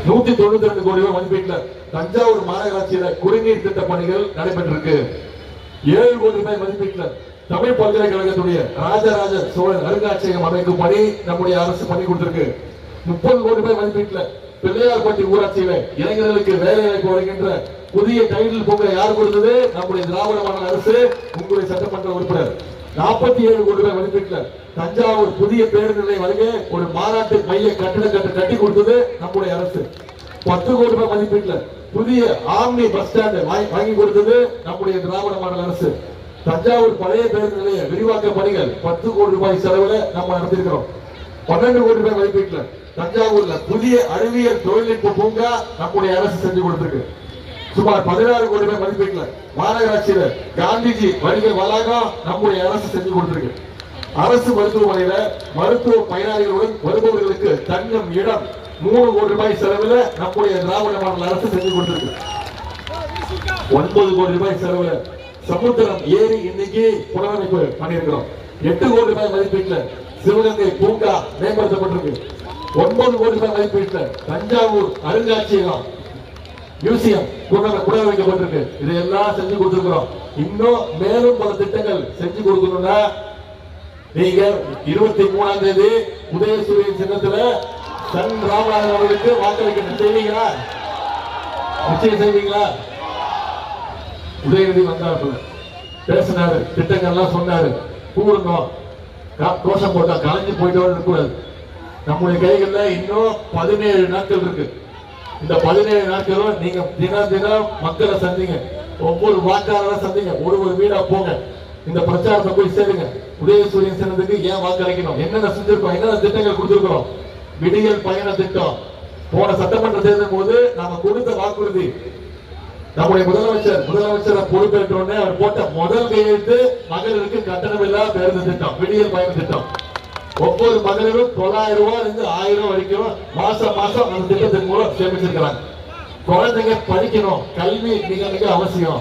192 கோடி ரூபாய் மதிப்பீட்டில் தஞ்சாவூர் மாநகராட்சியில குடிநீர் திட்ட பணிகள் நடைபெற்றிருக்கு. 7 கோடி ரூபாய் மதிப்பீட்டில் தமிழ் பல்கலைக்கழகத்துடைய ராஜராஜ சோழன் அருங்காட்சியகம் அமைக்கும் பணி நம்முடைய அரசு பண்ணி கொடுத்திருக்கு. 30 கோடி ரூபாய் மதிப்பீட்டில் பிள்ளையார்பட்டி ஊராட்சியில இளைஞர்களுக்கு வேலை வாய்ப்பு வருகின்ற புதிய டைட்டில் பூங்கா யார் கொடுத்தது? நம்முடைய திராவிட மாடல் அரசு, உங்களுடைய சட்டமன்ற உறுப்பினர். 47 கோடி ரூபாய் மதிப்பீட்டில் தஞ்சாவூர் புதிய பேருந்து நிலையம் அருகே ஒரு மாநாட்டு மைய கட்டிடம் கட்டி கொடுத்தது நம்முடைய அரசு. 10 கோடி ரூபாய் மதிப்பீட்டில் புதிய ஆம்னி பஸ் ஸ்டாண்ட் வாங்கி கொடுத்தது நம்முடைய திராவிட மாடல் அரசு. தஞ்சாவூர் பழைய பேருந்து நிலைய விரிவாக்க பணிகள் 10 கோடி ரூபாய் செலவுல நம்ம நடத்திருக்கிறோம். 12 கோடி ரூபாய் மதிப்பீட்டில் தஞ்சாவூர்ல புதிய அறிவியல் தொழில்நுட்ப பூங்கா நம்முடைய அரசு செஞ்சு கொடுத்திருக்கு. சுமார் 16 கோடி ரூபாய் மதிப்பீட்டில் மாநகராட்சியில காந்திஜி வணிக வளாகம் நம்முடைய அரசு செஞ்சு கொடுத்திருக்கு. அரசு மருத்துவமனையில மருத்துவ பயனாளிகளுடன் வருபவர்களுக்கு தங்கும் இடம் 3 கோடி ரூபாய் செலவுல நம்முடைய திராவிட மாடல் அரசு செஞ்சு கொடுத்திருக்கு. 9 கோடி ரூபாய் செலவுல சமுத்திரம் ஏரி இன்னைக்கு புனரமைப்பு பண்ணியிருக்கிறோம். 8 கோடி ரூபாய் மதிப்பீட்டில் சிவகங்கை பூங்கா மேம்படுத்தப்பட்டிருக்கு. 9 கோடி ரூபாய் மதிப்பீட்டில் தஞ்சாவூர் அருங்காட்சியகம் மியூசியம் புனரமைக்கப்பட்டிருக்கு. இதையெல்லாம் செஞ்சு கொடுத்திருக்கிறோம். இன்னும் மேலும் பல திட்டங்கள் செஞ்சு கொடுக்கணும்னா நீங்க 23ஆம் தேதி உதயசூரியன் சின்னத்துல சன் ராமநாதன் அவர்களுக்கு வாக்களிக்க செய்வீங்களா? நிச்சயம் செய்வீங்களா? உதயநிதி வந்தாப்புல பேசினாரு, திட்டங்கள்லாம் சொன்னாரு. கூடணும் கோஷம் போட்டா கலைஞ்சு போயிட்டு இருக்கக்கூடாது. நம்முடைய கைகள்ல இன்னும் 17 நாட்கள் இருக்கு. இந்த 17 நாட்களும் நீங்க தினம் தினம் மக்களை சந்திங்க, ஒவ்வொரு வாக்காளரை சந்திங்க, ஒரு வீடா போங்க, இந்த பிரச்சாரத்தை போய் சேருங்க. உதயசூரியன் சின்னத்துக்கு ஏன் வாக்களிக்கணும், என்னென்ன செஞ்சிருக்கோம், என்னென்ன திட்டங்கள் கொடுத்திருக்கிறோம். விடியல் பயண திட்டம் போன சட்டமன்ற தேர்தல் போது நாம கொடுத்த வாக்குறுதி. நம்முடைய முதலமைச்சர் பொறுப்பேற்றோடனே அவர் போட்ட முதல் கையெழுத்து மகளிருக்கு கட்டணமில்லா பேருந்து திட்டம், விடியல் பயண திட்டம். ஒவ்வொரு மகளிரும் 900 ரூபாய் இருந்து 1000 வரைக்கும் மாசம் அந்த திட்டத்தின் மூலம் சேமிச்சிருக்கிறாங்க. குழந்தைங்க படிக்கணும், கல்வி மிக மிக அவசியம்.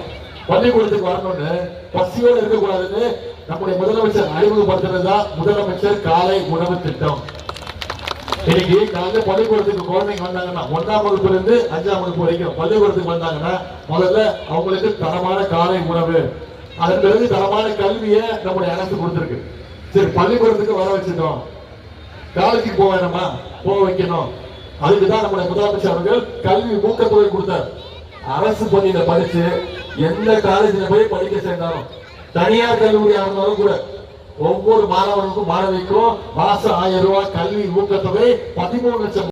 பள்ளிக்கூடத்துக்கு வரணும்னு பசியோடு இருக்கக்கூடாதுன்னு நம்முடைய முதலமைச்சர் அறிமுகப்படுத்தினதுதான் முதலமைச்சர் காலை உணவு திட்டம். இன்னைக்கு காலையில் பள்ளிக்கூடத்துக்கு குழந்தைங்க வந்தாங்கன்னா 1ஆம் வகுப்புல இருந்து 5ஆம் வகுப்பு வரைக்கும் பள்ளிக்கூடத்துக்கு வந்தாங்கன்னா முதல்ல அவங்களுக்கு தரமான காலை உணவு, அதன் பிறகு தரமான கல்வியை நம்முடைய அரசு கொடுத்திருக்கு. சரி, பள்ளிக்கூடத்துக்கு வர வச்சிட்டோம், காலேஜுக்கு போக வேணுமா, போக வைக்கணும். அதுக்குதான் நம்முடைய முதலமைச்சர் அவர்கள் கல்வி ஊக்கத்தொகை கொடுத்தார். அரசு பள்ளியில படிச்சு எந்த காலேஜில் போய் படிக்க சேர்ந்தாலும், தனியார் கல்லூரியா இருந்தாலும் கூட ஒவ்வொரு மாணவனுக்கும் மாணவிக்கும் மாசம் 1000 ரூபாய் கல்வி ஊக்கத்தொகை 13 லட்சம்